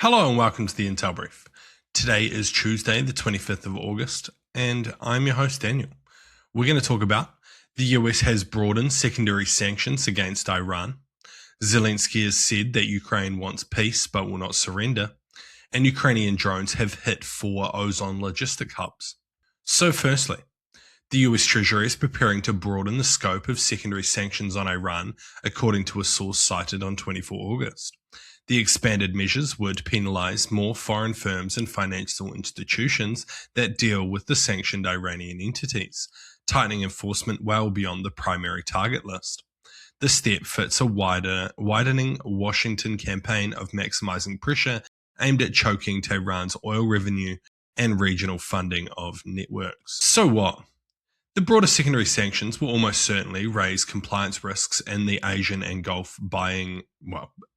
Hello and welcome to the Intel Brief. Today is Tuesday, the 25th of August, and I'm your host, Daniel. We're going to talk about the US has broadened secondary sanctions against Iran. Zelensky has said that Ukraine wants peace but will not surrender. And Ukrainian drones have hit 4 Ozon logistic hubs. So firstly, the US Treasury is preparing to broaden the scope of secondary sanctions on Iran, according to a source cited on 24 August. The expanded measures would penalise more foreign firms and financial institutions that deal with the sanctioned Iranian entities, tightening enforcement well beyond the primary target list. The step fits a widening Washington campaign of maximising pressure aimed at choking Tehran's oil revenue and regional funding of networks. So what? The broader secondary sanctions will almost certainly raise compliance risks in the Asian and Gulf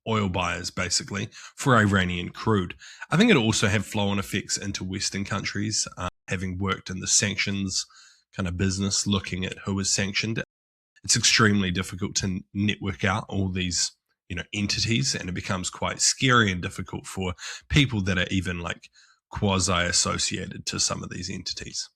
oil buyers, basically, for Iranian crude. I think it'll also have flow-on effects into Western countries, having worked in the sanctions kind of business, looking at who is sanctioned. It's extremely difficult to network out all these, entities, and it becomes quite scary and difficult for people that are even quasi-associated to some of these entities.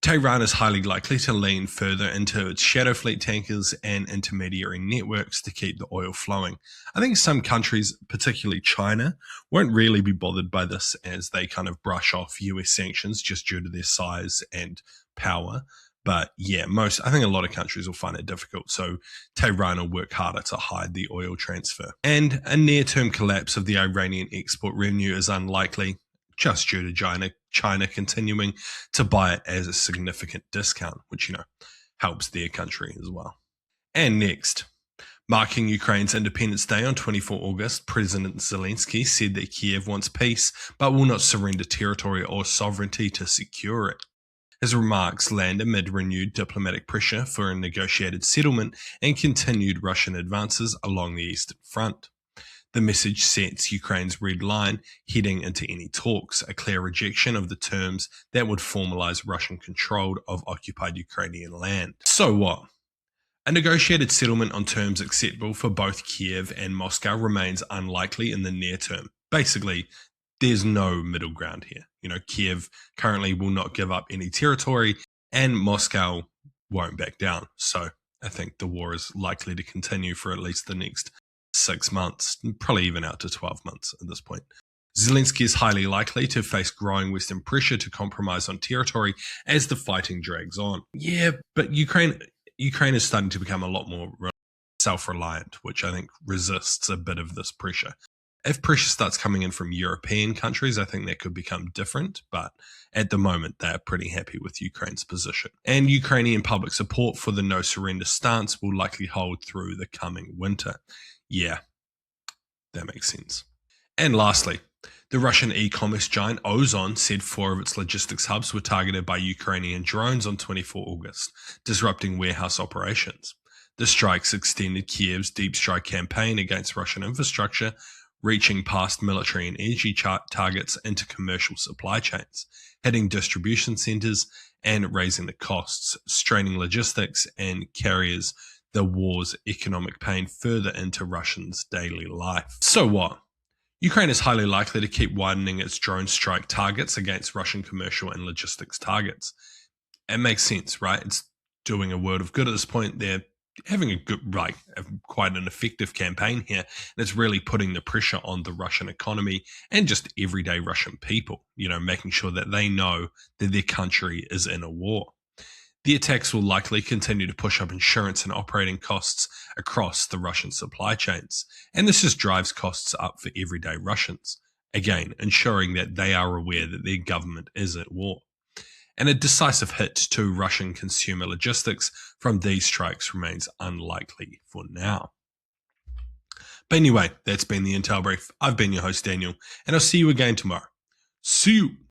Tehran is highly likely to lean further into its shadow fleet tankers and intermediary networks to keep the oil flowing. I think some countries, particularly China, won't really be bothered by this as they kind of brush off US sanctions just due to their size and power. But yeah, I think a lot of countries will find it difficult. So Tehran will work harder to hide the oil transfer. And a near-term collapse of the Iranian export revenue is unlikely, just due to China continuing to buy it as a significant discount, which, helps their country as well. And next, marking Ukraine's Independence Day on 24 August, President Zelensky said that Kiev wants peace, but will not surrender territory or sovereignty to secure it. His remarks land amid renewed diplomatic pressure for a negotiated settlement and continued Russian advances along the Eastern Front. The message sets Ukraine's red line heading into any talks, a clear rejection of the terms that would formalize Russian control of occupied Ukrainian land. So what? A negotiated settlement on terms acceptable for both Kiev and Moscow remains unlikely in the near term. Basically, there's no middle ground here. Kiev currently will not give up any territory and Moscow won't back down. So I think the war is likely to continue for at least the next 6 months, probably even out to 12 months at this point. Zelensky is highly likely to face growing Western pressure to compromise on territory as the fighting drags on. Yeah, but Ukraine is starting to become a lot more self-reliant, which I think resists a bit of this pressure. If pressure starts coming in from European countries, I think that could become different, but at the moment, they're pretty happy with Ukraine's position. And Ukrainian public support for the no-surrender stance will likely hold through the coming winter. Yeah, that makes sense. And lastly, the Russian e-commerce giant Ozon said 4 of its logistics hubs were targeted by Ukrainian drones on 24 August, disrupting warehouse operations. The strikes extended Kiev's deep strike campaign against Russian infrastructure, reaching past military and energy targets into commercial supply chains, hitting distribution centers and raising the costs, straining logistics and carriers the war's economic pain further into Russians' daily life. So what? Ukraine is highly likely to keep widening its drone strike targets against Russian commercial and logistics targets. It makes sense, right? It's doing a world of good at this point. They're having a good, quite an effective campaign here, and it's really putting the pressure on the Russian economy and just everyday Russian people, making sure that they know that their country is in a war. The attacks will likely continue to push up insurance and operating costs across the Russian supply chains, and this just drives costs up for everyday Russians, again, ensuring that they are aware that their government is at war. And a decisive hit to Russian consumer logistics from these strikes remains unlikely for now. But anyway, that's been the Intel Brief. I've been your host, Daniel, and I'll see you again tomorrow. See you!